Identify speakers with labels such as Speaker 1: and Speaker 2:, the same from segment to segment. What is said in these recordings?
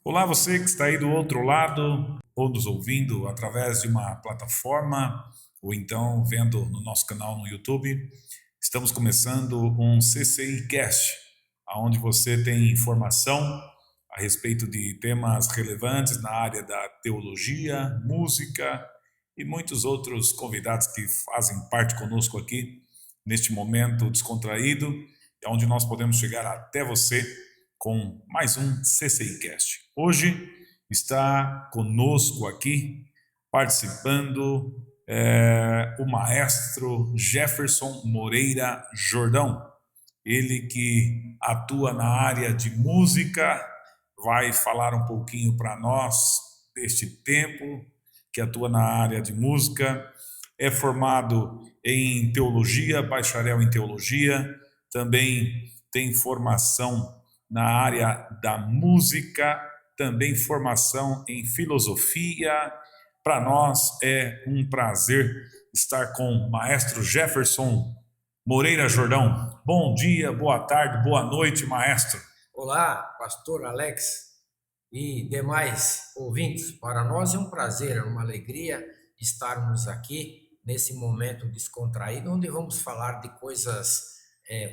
Speaker 1: Olá, você que está aí do outro lado, ou nos ouvindo através de uma plataforma, ou então vendo no nosso canal no YouTube. Estamos começando um CCI Cast, onde você tem informação a respeito de temas relevantes na área da teologia, música e muitos outros convidados que fazem parte conosco aqui neste momento descontraído, onde nós podemos chegar até você com mais um CCI Cast. Hoje está conosco aqui, participando, o maestro Jefferson Moreira Jordão. Ele que atua na área de música, vai falar um pouquinho para nós deste tempo, que atua na área de música, é formado em teologia, bacharel em teologia, também tem formação na área da música, também formação em filosofia. Para nós é um prazer estar com o maestro Jefferson Moreira Jordão. Bom dia, boa tarde, boa noite, maestro.
Speaker 2: Olá, pastor Alex e demais ouvintes. Para nós é um prazer, é uma alegria estarmos aqui nesse momento descontraído, onde vamos falar de coisas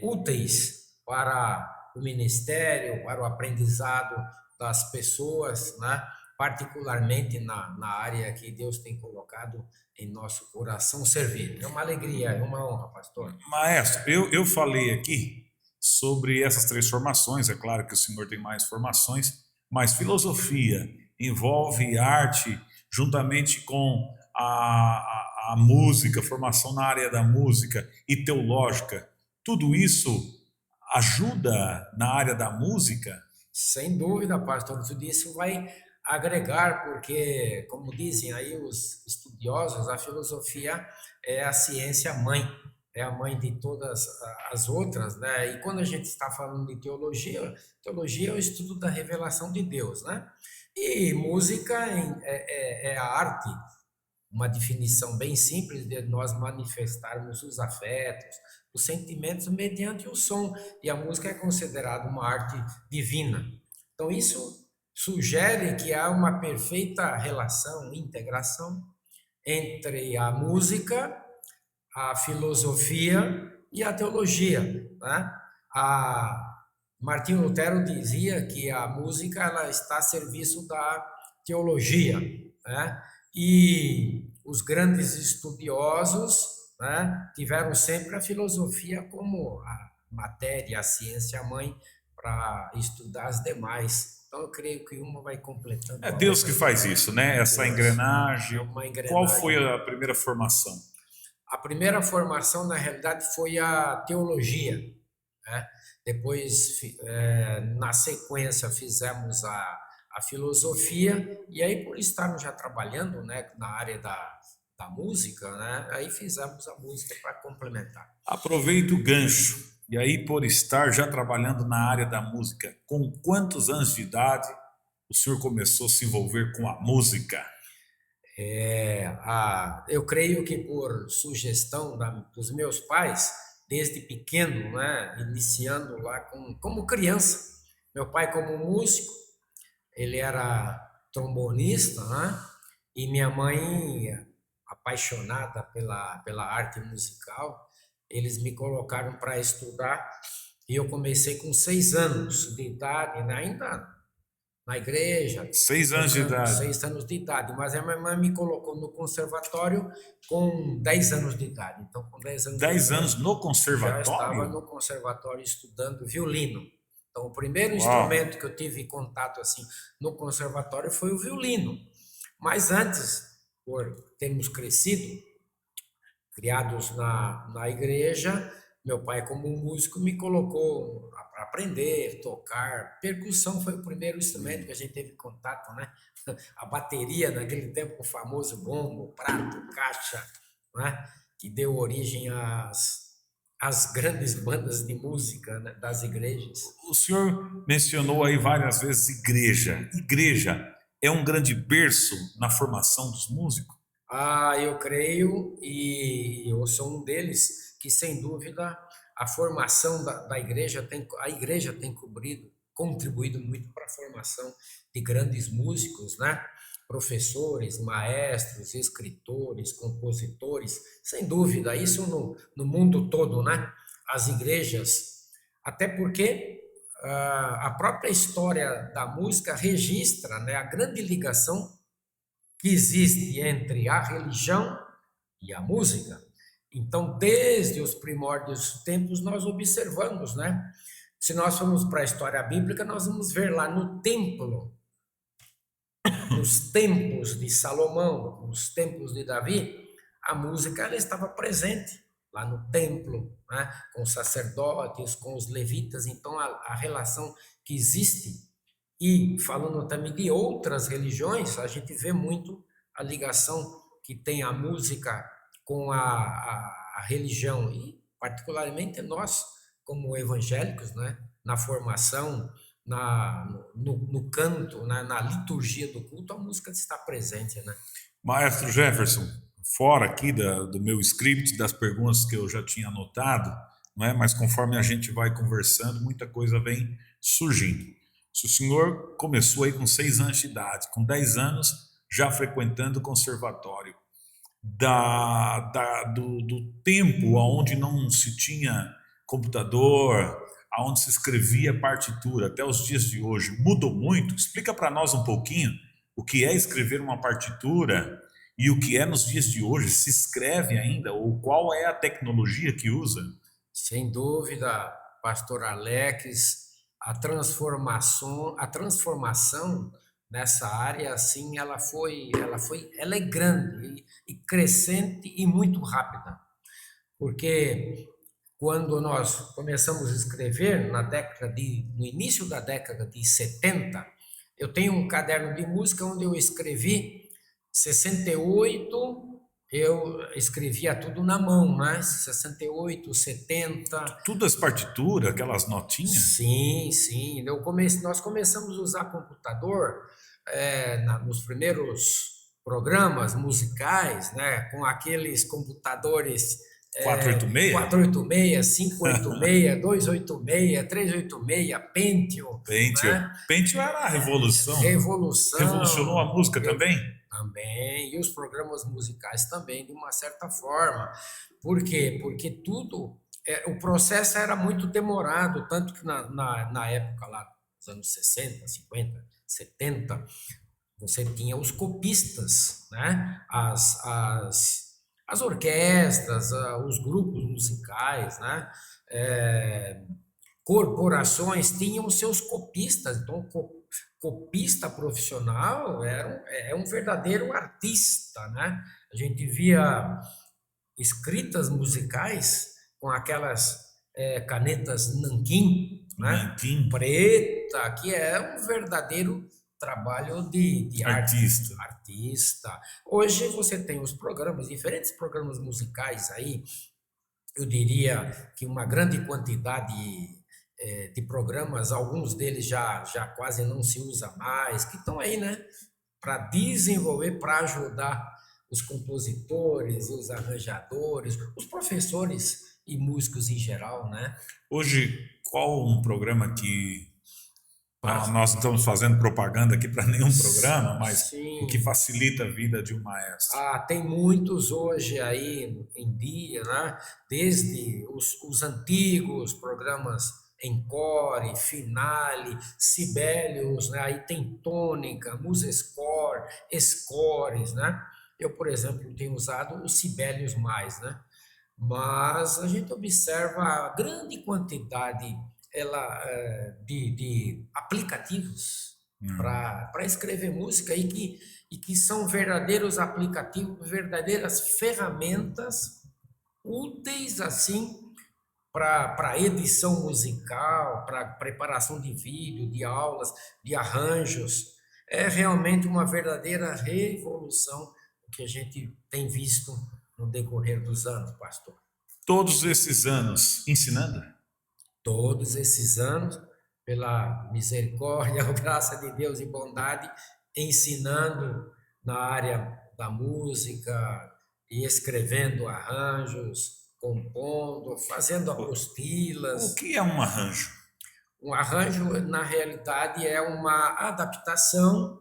Speaker 2: úteis para o ministério, para o aprendizado das pessoas, né? Particularmente na área que Deus tem colocado em nosso coração servir. É uma alegria, é uma honra, pastor.
Speaker 1: Maestro, eu falei aqui sobre essas três formações, é claro que o senhor tem mais formações, mas filosofia envolve arte juntamente com a música, formação na área da música e teológica. Tudo isso ajuda na área da música?
Speaker 2: Sem dúvida, pastor, tudo isso vai agregar, porque, como dizem aí os estudiosos, a filosofia é a ciência mãe, é a mãe de todas as outras, né? E quando a gente está falando de teologia, teologia é o estudo da revelação de Deus, né? E música é a arte, uma definição bem simples de nós manifestarmos os afetos, os sentimentos mediante o som, e a música é considerada uma arte divina. Então, isso sugere que há uma perfeita relação, integração entre a música, a filosofia e a teologia, né? A Martinho Lutero dizia que a música ela está a serviço da teologia, né? E os grandes estudiosos, né, tiveram sempre a filosofia como a matéria, a ciência mãe para estudar as demais. Então eu creio que uma vai completando
Speaker 1: É
Speaker 2: a
Speaker 1: Deus que
Speaker 2: outra.
Speaker 1: faz isso, né? Essa
Speaker 2: Deus, é
Speaker 1: engrenagem.
Speaker 2: uma
Speaker 1: Qual foi
Speaker 2: engrenagem.
Speaker 1: a primeira formação?
Speaker 2: A primeira formação, na realidade, foi a teologia, né? Depois, na sequência, fizemos a filosofia, e aí, por estarmos já trabalhando, né, na área da música, né, aí fizemos a música para complementar.
Speaker 1: Aproveito o gancho. E aí, por estar já trabalhando na área da música, com quantos anos de idade o senhor começou a se envolver com a música?
Speaker 2: Eu creio que por sugestão dos meus pais, desde pequeno, né, iniciando lá como criança, meu pai como músico, ele era trombonista, né? E minha mãe, apaixonada pela arte musical, eles me colocaram para estudar e eu comecei com 6 anos de idade, né? Ainda na igreja,
Speaker 1: 6 anos de
Speaker 2: tocando
Speaker 1: idade.
Speaker 2: 6 anos de idade, mas a minha mãe me colocou no conservatório com 10 anos de idade. Então, com 10 anos de
Speaker 1: 10
Speaker 2: idade,
Speaker 1: anos no
Speaker 2: já estava
Speaker 1: conservatório?
Speaker 2: no conservatório estudando violino. Então, o primeiro
Speaker 1: Uau!
Speaker 2: instrumento que eu tive contato assim no conservatório foi o violino. Mas antes, por termos crescido, criados na igreja, meu pai, como músico, me colocou para aprender, tocar. Percussão foi o primeiro instrumento que a gente teve contato, né? A bateria, naquele tempo, o famoso bombo, prato, caixa, né? Que deu origem às grandes bandas de música, né, das igrejas.
Speaker 1: O senhor mencionou aí várias vezes igreja. Igreja é um grande berço na formação dos músicos?
Speaker 2: Eu creio, e eu sou um deles, que sem dúvida a formação da igreja a igreja tem cobrido. contribuído muito para a formação de grandes músicos, né? Professores, maestros, escritores, compositores, sem dúvida, isso no mundo todo, né? As igrejas, até porque a própria história da música registra, né, a grande ligação que existe entre a religião e a música. Então, desde os primórdios dos tempos, nós observamos, né? Se nós formos para a história bíblica, nós vamos ver lá no templo, nos tempos de Salomão, nos tempos de Davi, a música ela estava presente lá no templo, né? Com os sacerdotes, com os levitas. Então, a relação que existe. E falando também de outras religiões, a gente vê muito a ligação que tem a música com a religião, e particularmente nós, como evangélicos, né, na formação, no canto, na liturgia do culto, a música está presente, né?
Speaker 1: Maestro Jefferson, fora aqui do meu script, das perguntas que eu já tinha anotado, não é? Mas conforme a gente vai conversando, muita coisa vem surgindo. Se o senhor começou aí com 6 anos de idade, com 10 anos já frequentando o conservatório, do tempo onde não se tinha computador, onde se escrevia partitura, até os dias de hoje, mudou muito? Explica para nós um pouquinho o que é escrever uma partitura e o que é nos dias de hoje, se escreve ainda, ou qual é a tecnologia que usa?
Speaker 2: Sem dúvida, pastor Alex, a transformação nessa área, assim, ela é grande e crescente e muito rápida, porque quando nós começamos a escrever no início da década de 70, eu tenho um caderno de música onde eu escrevi 68, eu escrevia tudo na mão, né? 68, 70.
Speaker 1: Tudo as partituras, aquelas notinhas?
Speaker 2: Sim, sim. Nós começamos a usar computador nos primeiros programas musicais, né? Com aqueles computadores
Speaker 1: 486?
Speaker 2: 486, 586, 286, 386, Pentium,
Speaker 1: Pentium.
Speaker 2: né?
Speaker 1: Pentium era a revolução. Revolucionou a
Speaker 2: Revolução.
Speaker 1: música também?
Speaker 2: Também, e os programas musicais também, de uma certa forma. Por quê? Porque o processo era muito demorado, tanto que na época lá, dos anos 60, 50, 70, você tinha os copistas, né? As orquestras, os grupos musicais, né? Corporações tinham seus copistas, então copista profissional é um verdadeiro artista, né? A gente via escritas musicais com aquelas canetas nanquim, né?
Speaker 1: Nanquim.
Speaker 2: Preta, que é um verdadeiro trabalho de
Speaker 1: Artista.
Speaker 2: artista. Hoje você tem os programas, diferentes programas musicais aí, eu diria que uma grande quantidade de programas, alguns deles já quase não se usa mais, que estão aí, né, para desenvolver, para ajudar os compositores, os arranjadores, os professores e músicos em geral, né?
Speaker 1: Hoje, qual um programa que nós não estamos fazendo propaganda aqui para nenhum programa, mas
Speaker 2: Sim.
Speaker 1: o que facilita a vida de um maestro?
Speaker 2: Tem muitos hoje aí em dia, né? Desde os antigos programas Encore, Finale, Sibelius, né? Aí tem Tônica, Musescore, Scores, né? Eu, por exemplo, tenho usado o Sibelius mais, né? Mas a gente observa a grande quantidade de aplicativos para escrever música e que são verdadeiros aplicativos, verdadeiras ferramentas úteis assim para edição musical, para preparação de vídeo, de aulas, de arranjos. É realmente uma verdadeira revolução que a gente tem visto no decorrer dos anos, pastor.
Speaker 1: Todos esses anos ensinando?
Speaker 2: Todos esses anos, pela misericórdia, graça de Deus e bondade, ensinando na área da música e escrevendo arranjos, compondo, fazendo
Speaker 1: O
Speaker 2: apostilas.
Speaker 1: que é um arranjo?
Speaker 2: Um arranjo, na realidade, é uma adaptação,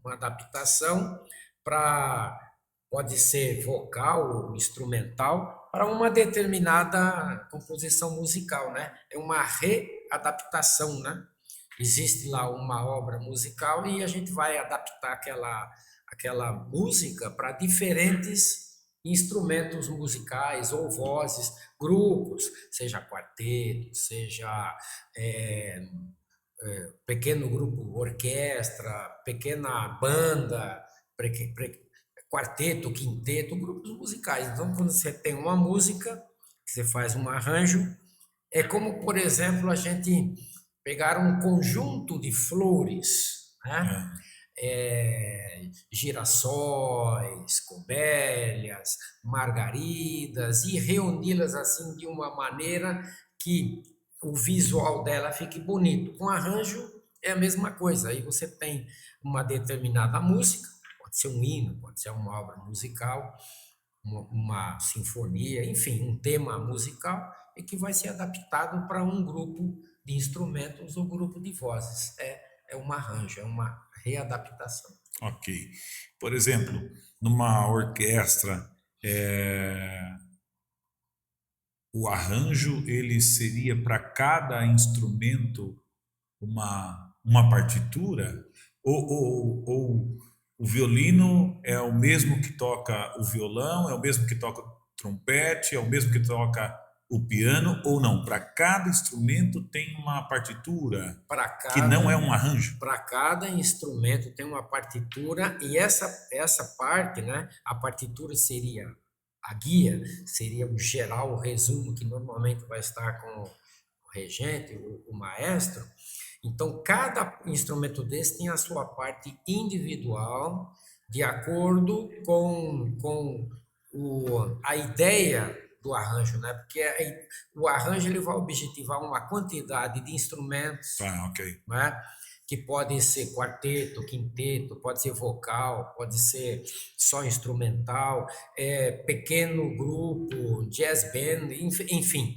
Speaker 2: uma adaptação para, pode ser vocal ou instrumental, para uma determinada composição musical, né? É uma readaptação, né? Existe lá uma obra musical e a gente vai adaptar aquela música para diferentes instrumentos musicais ou vozes, grupos, seja quarteto, seja é, pequeno grupo orquestra, pequena banda, quarteto, quinteto, grupos musicais. Então, quando você tem uma música, você faz um arranjo, é como, por exemplo, a gente pegar um conjunto de flores, né?
Speaker 1: É,
Speaker 2: Girassóis, comélias, margaridas, e reuni-las assim de uma maneira que o visual dela fique bonito. Com arranjo é a mesma coisa. Aí você tem uma determinada música, pode ser um hino, pode ser uma obra musical, uma sinfonia, enfim, um tema musical, e que vai ser adaptado para um grupo de instrumentos ou grupo de vozes. É um arranjo, é uma readaptação.
Speaker 1: ok. Por exemplo, numa orquestra, é, o arranjo ele seria para cada instrumento uma partitura? Ou o violino é o mesmo que toca o violão, é o mesmo que toca o trompete, é o mesmo que toca o piano, ou não? Para cada instrumento tem uma partitura
Speaker 2: Para
Speaker 1: que não é
Speaker 2: cada
Speaker 1: um arranjo?
Speaker 2: para cada instrumento tem uma partitura e essa parte, né, a partitura seria a guia, seria o geral, o resumo que normalmente vai estar com o regente, o maestro. Então, cada instrumento desse tem a sua parte individual, de acordo com a ideia do arranjo, né? Porque o arranjo ele vai objetivar uma quantidade de instrumentos,
Speaker 1: Tá, ok.
Speaker 2: né? Que pode ser quarteto, quinteto, pode ser vocal, pode ser só instrumental, pequeno grupo, jazz band, enfim.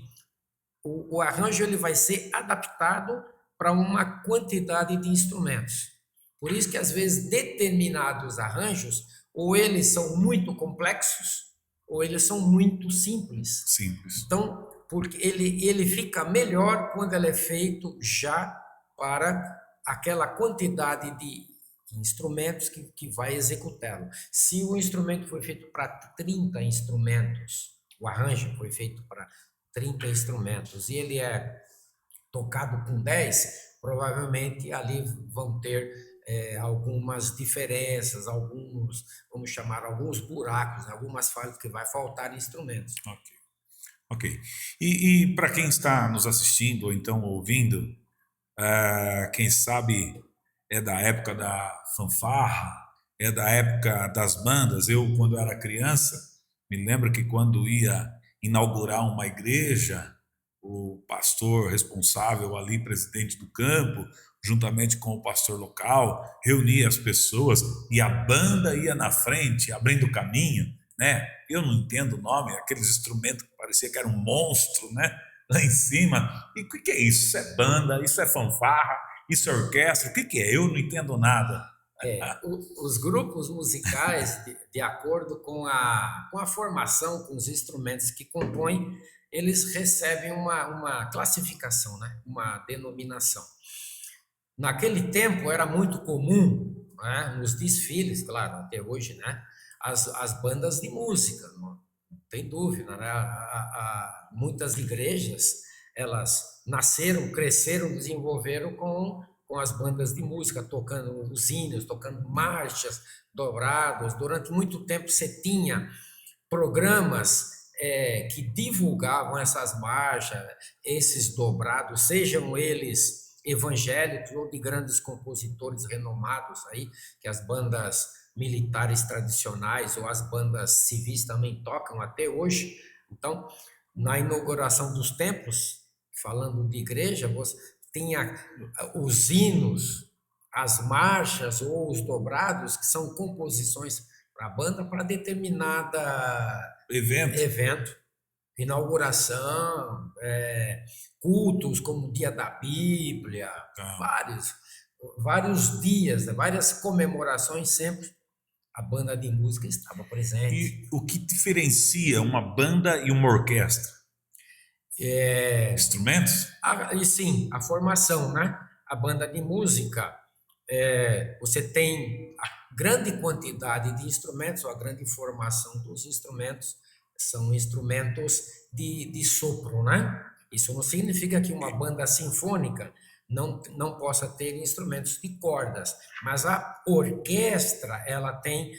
Speaker 2: O arranjo ele vai ser adaptado para uma quantidade de instrumentos. Por isso que às vezes determinados arranjos ou eles são muito complexos ou eles são muito simples.
Speaker 1: Simples.
Speaker 2: Então, porque ele fica melhor quando ele é feito já para aquela quantidade de instrumentos que vai executá-lo. Se o instrumento foi feito para 30 instrumentos, o arranjo foi feito para 30 instrumentos e ele é tocado com 10, provavelmente ali vão ter algumas diferenças, vamos chamar, alguns buracos, algumas falhas que vai faltar instrumentos.
Speaker 1: Ok. Ok. E para quem está nos assistindo ou então ouvindo, quem sabe é da época da fanfarra, é da época das bandas. Eu, quando era criança, me lembro que quando ia inaugurar uma igreja, o pastor responsável ali, presidente do campo, juntamente com o pastor local, reunia as pessoas e a banda ia na frente, abrindo caminho, né? Eu não entendo o nome, aqueles instrumentos que parecia que era um monstro, né? Lá em cima. E o que é isso? Isso é banda, isso é fanfarra, isso é orquestra, o que é? Eu não entendo nada.
Speaker 2: Os grupos musicais, de acordo com a formação, com os instrumentos que compõem, eles recebem uma classificação, né? Uma denominação. Naquele tempo era muito comum, né? Nos desfiles, claro, até hoje, né? As bandas de música, não tem dúvida, né? Muitas igrejas, elas nasceram, cresceram, desenvolveram com as bandas de música, tocando os hinos, tocando marchas dobradas. Durante muito tempo você tinha programas que divulgavam essas marchas, esses dobrados, sejam eles evangélicos ou de grandes compositores renomados aí, que as bandas militares tradicionais ou as bandas civis também tocam até hoje. Então, na inauguração dos templos, falando de igreja, você tinha os hinos, as marchas ou os dobrados, que são composições para a banda para determinada
Speaker 1: Evento.
Speaker 2: evento. inauguração, cultos como o Dia da Bíblia,
Speaker 1: Tá.
Speaker 2: vários dias, né, várias comemorações, sempre a banda de música estava presente.
Speaker 1: E o que diferencia uma banda e uma orquestra? Instrumentos?
Speaker 2: E sim, a formação, né? A banda de música, você tem a grande quantidade de instrumentos, a grande formação dos instrumentos são instrumentos de sopro, né? Isso não significa que uma banda sinfônica não possa ter instrumentos de cordas, mas a orquestra, ela tem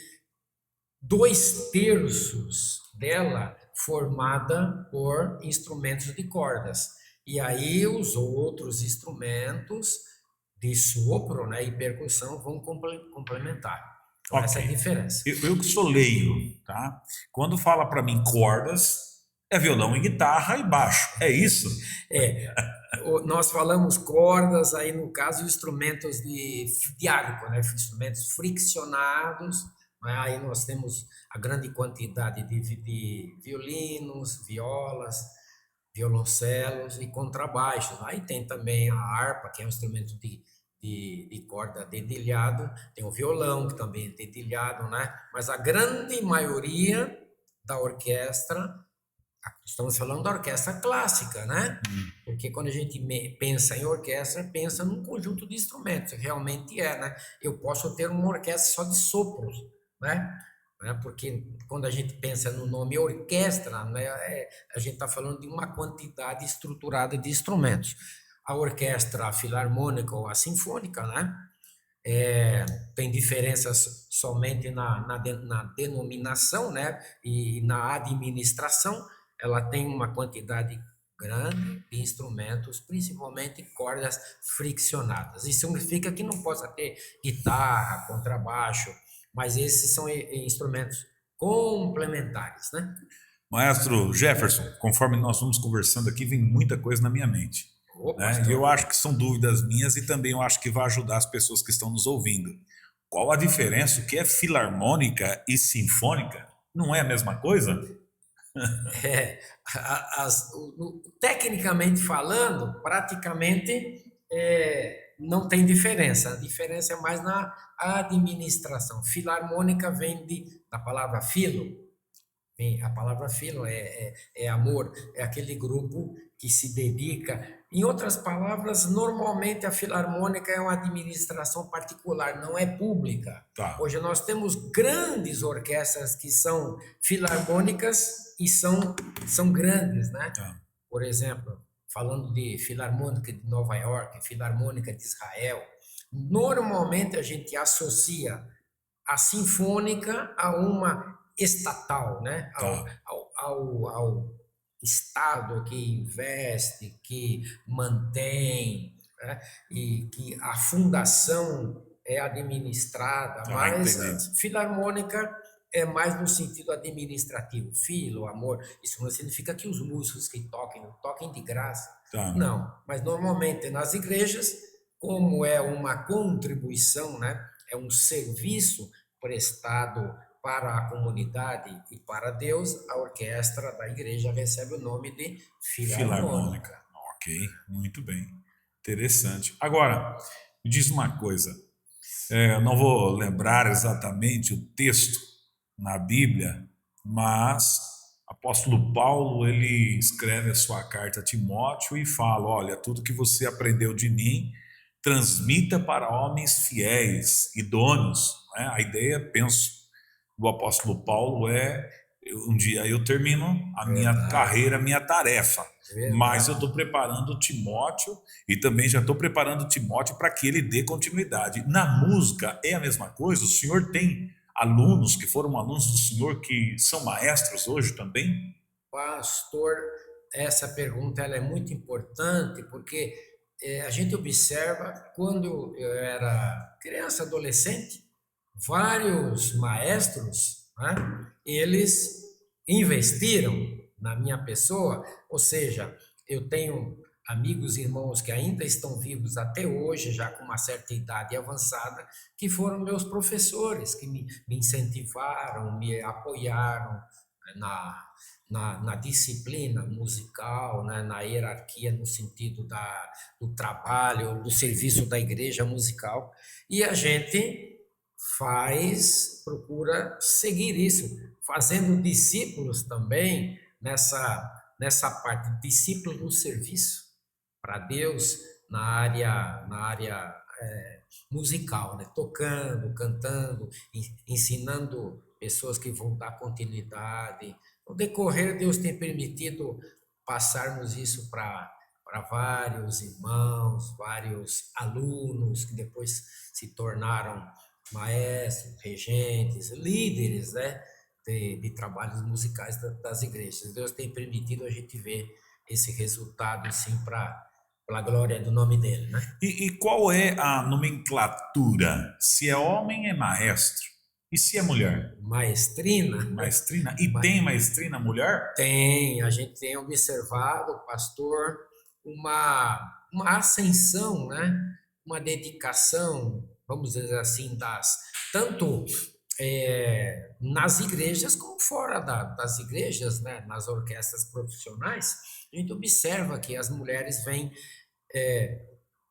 Speaker 2: 2/3 dela formada por instrumentos de cordas. E aí os outros instrumentos de sopro, né, e percussão vão complementar. Então, essa é a
Speaker 1: Ok.
Speaker 2: diferença.
Speaker 1: Eu que sou leigo, tá? Quando fala para mim cordas, é violão e guitarra e baixo. É isso?
Speaker 2: É, nós falamos cordas, aí no caso instrumentos de arco, né, instrumentos friccionados, né, aí nós temos a grande quantidade de violinos, violas, violoncelos e contrabaixos. Aí tem também a harpa, que é um instrumento de corda dedilhado, tem o violão, que também é dedilhado, né? Mas a grande maioria da orquestra, estamos falando da orquestra clássica, né? Porque quando a gente pensa em orquestra, pensa num conjunto de instrumentos, realmente né? Eu posso ter uma orquestra só de sopros, né? Porque quando a gente pensa no nome orquestra, né, a gente está falando de uma quantidade estruturada de instrumentos. A orquestra filarmônica ou a sinfônica, né? Tem diferenças somente na denominação, né? E na administração, ela tem uma quantidade grande de instrumentos, principalmente cordas friccionadas. Isso significa que não possa ter guitarra, contrabaixo, mas esses são instrumentos complementares, né?
Speaker 1: Maestro Jefferson, conforme nós vamos conversando aqui, vem muita coisa na minha mente.
Speaker 2: Ô,
Speaker 1: Né? E
Speaker 2: pastor.
Speaker 1: eu acho que são dúvidas minhas e também eu acho que vai ajudar as pessoas que estão nos ouvindo. Qual a diferença? O que é filarmônica e sinfônica? Não é a mesma coisa?
Speaker 2: É, tecnicamente falando, praticamente não tem diferença. A diferença é mais na administração. Filarmônica vem da palavra filo. A palavra filo é amor, é aquele grupo que se dedica. Em outras palavras, normalmente a filarmônica é uma administração particular, não é pública.
Speaker 1: Tá,
Speaker 2: Hoje nós temos grandes orquestras que são filarmônicas e são grandes, né?
Speaker 1: tá.
Speaker 2: Por exemplo, falando de Filarmônica de Nova York, Filarmônica de Israel, normalmente a gente associa a sinfônica a uma estatal, né?
Speaker 1: Tá.
Speaker 2: Ao Estado que investe, que mantém, né? E que a fundação é administrada,
Speaker 1: Tá,
Speaker 2: mas a
Speaker 1: entendi.
Speaker 2: filarmônica é mais no sentido administrativo, filo, amor. Isso não significa que os músicos que toquem de graça.
Speaker 1: Tá.
Speaker 2: Não, mas normalmente nas igrejas, como é uma contribuição, né? É um serviço prestado para a comunidade e para Deus, a orquestra da igreja recebe o nome de
Speaker 1: Filarmônica.
Speaker 2: filarmônica.
Speaker 1: Ok, muito bem. Interessante. Agora, me diz uma coisa. Eu não vou lembrar exatamente o texto na Bíblia, mas apóstolo Paulo, ele escreve a sua carta a Timóteo e fala: olha, tudo que você aprendeu de mim, transmita para homens fiéis, idôneos. Né? A ideia, penso, do apóstolo Paulo um dia eu termino a minha
Speaker 2: Verdade,
Speaker 1: carreira, a minha tarefa, mas eu
Speaker 2: verdade.
Speaker 1: estou preparando Timóteo e também já estou preparando Timóteo para que ele dê continuidade. Na música é a mesma coisa? O senhor tem alunos que foram alunos do senhor que são maestros hoje também?
Speaker 2: Pastor, essa pergunta ela é muito importante porque a gente observa quando eu era criança, adolescente, vários maestros, né, eles investiram na minha pessoa, ou seja, eu tenho amigos e irmãos que ainda estão vivos até hoje, já com uma certa idade avançada, que foram meus professores, que me incentivaram, me apoiaram, na disciplina musical, né, na hierarquia, no sentido do trabalho, do serviço da igreja musical, e a gente procura seguir isso, fazendo discípulos também nessa parte, discípulos no serviço para Deus na área musical, né? Tocando, cantando, ensinando pessoas que vão dar continuidade. No decorrer, Deus tem permitido passarmos isso para vários irmãos, vários alunos que depois se tornaram maestros, regentes, líderes, né, de trabalhos musicais das igrejas. Deus tem permitido a gente ver esse resultado, assim, para a glória do nome dele, né?
Speaker 1: E qual é a nomenclatura? Se é homem, é maestro. E se é mulher?
Speaker 2: Maestrina.
Speaker 1: Maestrina. E tem maestrina mulher?
Speaker 2: Tem, a gente tem observado, pastor, uma ascensão, né? Uma dedicação, vamos dizer assim, tanto nas igrejas como fora das igrejas, né? Nas orquestras profissionais, a gente observa que as mulheres vêm,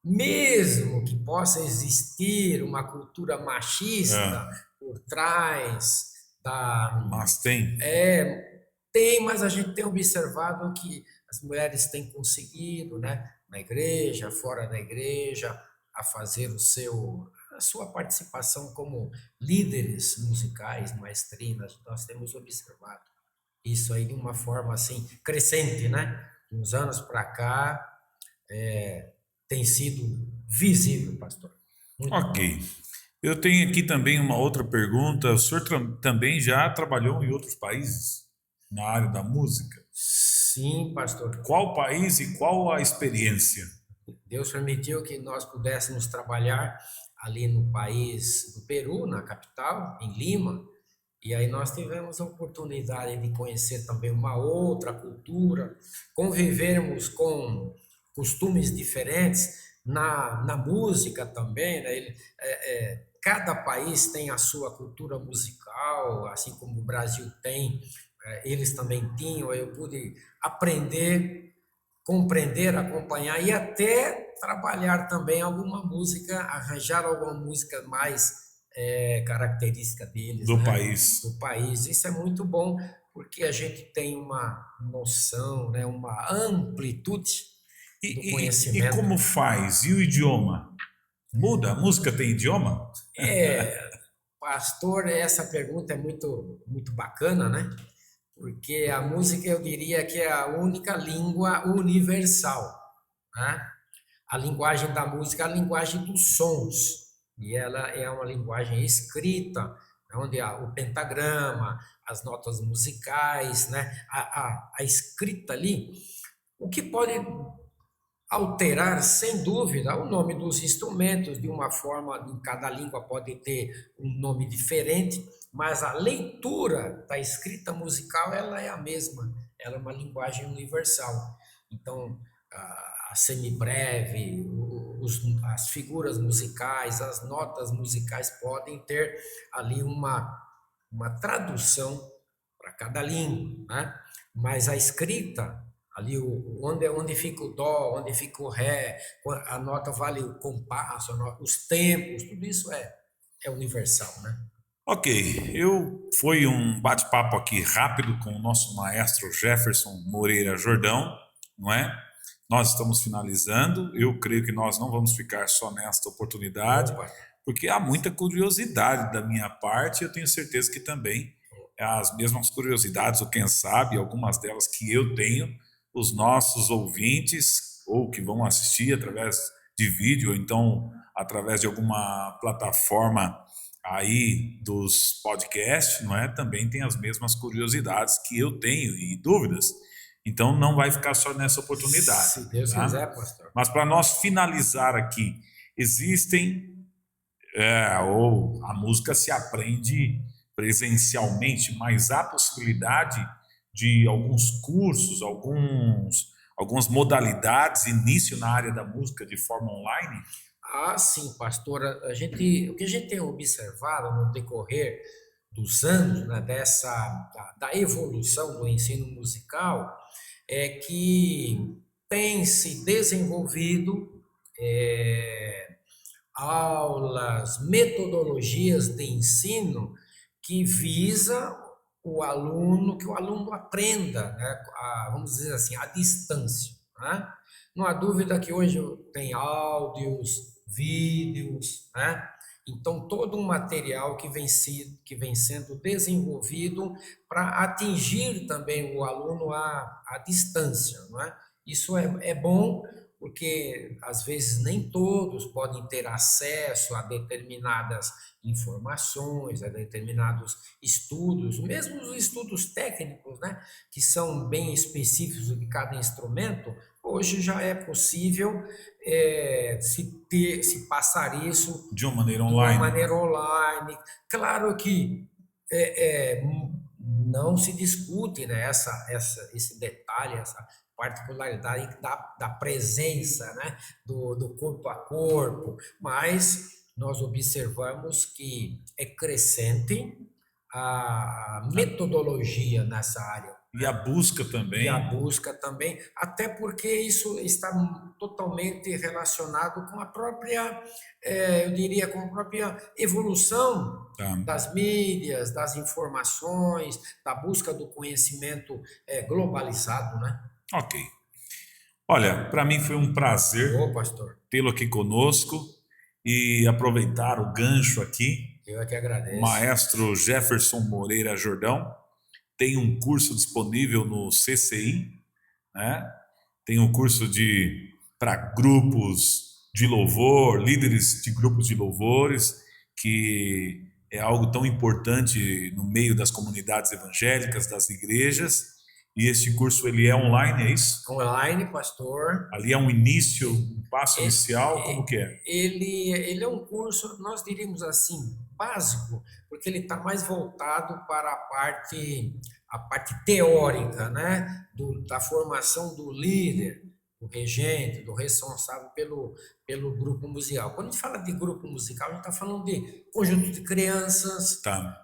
Speaker 2: mesmo que possa existir uma cultura machista por trás
Speaker 1: Mas tem.
Speaker 2: Tem, mas a gente tem observado que as mulheres têm conseguido, né, na igreja, fora da igreja, a fazer a sua participação como líderes musicais, maestrinas. Nós temos observado isso aí de uma forma assim crescente, né? De uns anos para cá tem sido visível, pastor. Muito
Speaker 1: Ok.
Speaker 2: bom.
Speaker 1: Eu tenho aqui também uma outra pergunta. O senhor também já trabalhou em outros países na área da música?
Speaker 2: Sim, pastor.
Speaker 1: Qual país e qual a experiência?
Speaker 2: Deus permitiu que nós pudéssemos trabalhar ali no país do Peru, na capital, em Lima, e aí nós tivemos a oportunidade de conhecer também uma outra cultura, convivermos com costumes diferentes na música também, né? Cada país tem a sua cultura musical, assim como o Brasil tem, eles também tinham. Eu pude aprender, compreender, acompanhar e até trabalhar também alguma música, arranjar alguma música mais característica deles,
Speaker 1: Do
Speaker 2: né?
Speaker 1: país.
Speaker 2: Do país. Isso é muito bom, porque a gente tem uma noção, né? Uma amplitude do
Speaker 1: E
Speaker 2: conhecimento.
Speaker 1: como faz? E o idioma? Muda? A música tem idioma?
Speaker 2: Pastor, essa pergunta é muito, muito bacana, né? Porque a música, eu diria que é a única língua universal, né? A linguagem da música é a linguagem dos sons, e ela é uma linguagem escrita, onde há o pentagrama, as notas musicais, né? A escrita ali, o que pode alterar, sem dúvida, o nome dos instrumentos, de uma forma, em cada língua pode ter um nome diferente, mas a leitura da escrita musical, ela é a mesma, ela é uma linguagem universal. Então, a semibreve, as figuras musicais, as notas musicais podem ter ali uma tradução para cada língua, né? Mas a escrita, ali onde fica o dó, onde fica o ré, a nota vale o compasso, os tempos, tudo isso é universal, né?
Speaker 1: Ok, foi um bate-papo aqui rápido com o nosso maestro Jefferson Moreira Jordão, não é? Nós estamos finalizando. Eu creio que nós não vamos ficar só nesta oportunidade,
Speaker 2: Opa.
Speaker 1: porque há muita curiosidade da minha parte. Eu tenho certeza que também as mesmas curiosidades, ou quem sabe, algumas delas que eu tenho, os nossos ouvintes, ou que vão assistir através de vídeo, ou então através de alguma plataforma aí dos podcasts, não é? Também tem as mesmas curiosidades que eu tenho e dúvidas. Então não vai ficar só nessa oportunidade.
Speaker 2: Se Deus
Speaker 1: tá?
Speaker 2: quiser, pastor.
Speaker 1: Mas para nós finalizar aqui, existem ou a música se aprende presencialmente, mas há possibilidade de alguns cursos, algumas modalidades, início na área da música de forma online?
Speaker 2: Ah, sim, pastor. O que a gente tem observado no decorrer dos anos, né, da evolução do ensino musical, é que tem se desenvolvido aulas, metodologias de ensino que visa que o aluno aprenda, né, vamos dizer assim, à distância, né? Não há dúvida que hoje tem áudios, vídeos, né? Então, todo um material que vem sendo desenvolvido para atingir também o aluno à distância, não é? Isso é bom, porque às vezes nem todos podem ter acesso a determinadas informações, a determinados estudos, mesmo os estudos técnicos, né, que são bem específicos de cada instrumento. Hoje já é possível se passar isso
Speaker 1: De uma maneira
Speaker 2: de uma
Speaker 1: online.
Speaker 2: maneira online. Claro que não se discute, né, esse detalhe, essa particularidade da presença, né, do corpo a corpo, mas nós observamos que é crescente a metodologia nessa área,
Speaker 1: E a busca
Speaker 2: e a
Speaker 1: também.
Speaker 2: busca também, até porque isso está totalmente relacionado com a própria, eu diria, com a própria evolução
Speaker 1: Tá?
Speaker 2: das mídias, das informações, da busca do conhecimento globalizado, né?
Speaker 1: Ok. Olha, para mim foi um prazer
Speaker 2: Ô, pastor,
Speaker 1: tê-lo aqui conosco e aproveitar o gancho aqui.
Speaker 2: eu é que
Speaker 1: O
Speaker 2: agradeço.
Speaker 1: maestro Jefferson Moreira Jordão tem um curso disponível no CCI, né? Tem um curso para grupos de louvor, líderes de grupos de louvores, que é algo tão importante no meio das comunidades evangélicas, das igrejas. E este curso ele é online, é isso?
Speaker 2: Online, pastor,
Speaker 1: Ali é um início, um passo
Speaker 2: é-
Speaker 1: inicial, como que é?
Speaker 2: ele é um curso, nós diríamos assim, básico, porque ele está mais voltado para a parte teórica, né, da formação do líder, do regente, do responsável pelo grupo musical. Quando a gente fala de grupo musical, a gente está falando de conjunto de crianças,
Speaker 1: Tá.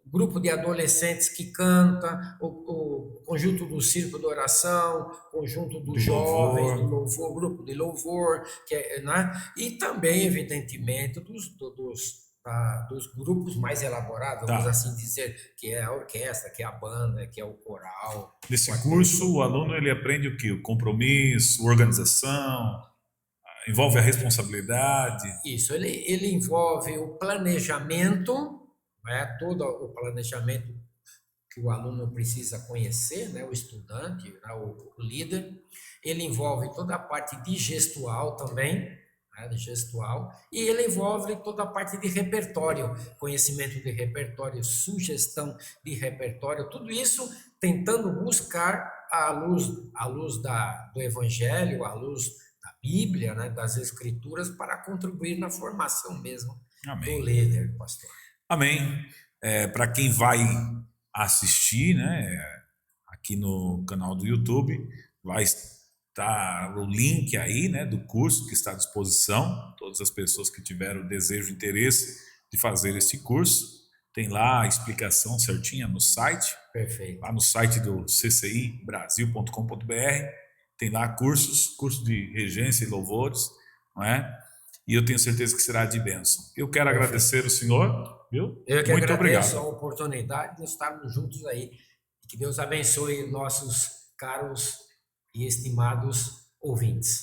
Speaker 2: grupo de adolescentes que canta, o conjunto do círculo de oração, conjunto dos
Speaker 1: Do
Speaker 2: jovens, do
Speaker 1: louvor.
Speaker 2: louvor, grupo de louvor, né? E também, evidentemente, dos grupos mais elaborados, vamos
Speaker 1: Tá.
Speaker 2: assim dizer, que é a orquestra, que é a banda, que é o coral, o
Speaker 1: Nesse curso, o
Speaker 2: quarteto.
Speaker 1: aluno ele aprende o quê? O compromisso, organização, envolve a responsabilidade.
Speaker 2: Isso, ele envolve o planejamento, né? Todo o planejamento que o aluno precisa conhecer, né, o estudante, né, o líder. Ele envolve toda a parte de gestual também, né, de gestual, e ele envolve toda a parte de repertório, conhecimento de repertório, sugestão de repertório, tudo isso tentando buscar à luz do Evangelho, à luz da Bíblia, né, das Escrituras, para contribuir na formação mesmo do
Speaker 1: Amém.
Speaker 2: líder, pastor.
Speaker 1: Amém. Para quem vai assistir, né, aqui no canal do YouTube, vai estar o link aí, né, do curso que está à disposição. Todas as pessoas que tiveram desejo e interesse de fazer esse curso, tem lá a explicação certinha no site,
Speaker 2: Perfeito.
Speaker 1: lá no site do ccibrasil.com.br, tem lá curso de regência e louvores, não é? E eu tenho certeza que será de bênção. Eu quero
Speaker 2: Perfeito.
Speaker 1: agradecer o senhor, viu?
Speaker 2: Eu que
Speaker 1: Muito
Speaker 2: agradeço a
Speaker 1: obrigado.
Speaker 2: oportunidade de estarmos juntos aí. Que Deus abençoe nossos caros e estimados ouvintes.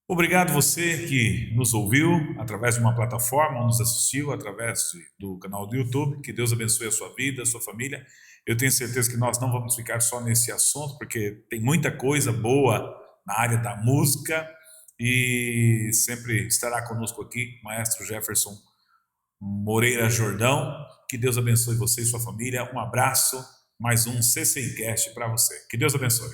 Speaker 1: Obrigado você que nos ouviu através de uma plataforma, ou nos assistiu através do canal do YouTube. Que Deus abençoe a sua vida, a sua família. Eu tenho certeza que nós não vamos ficar só nesse assunto, porque tem muita coisa boa na área da música e sempre estará conosco aqui, Maestro Jefferson Moreira Jordão. Que Deus abençoe você e sua família. Um abraço, mais um CCIcast para você. Que Deus abençoe.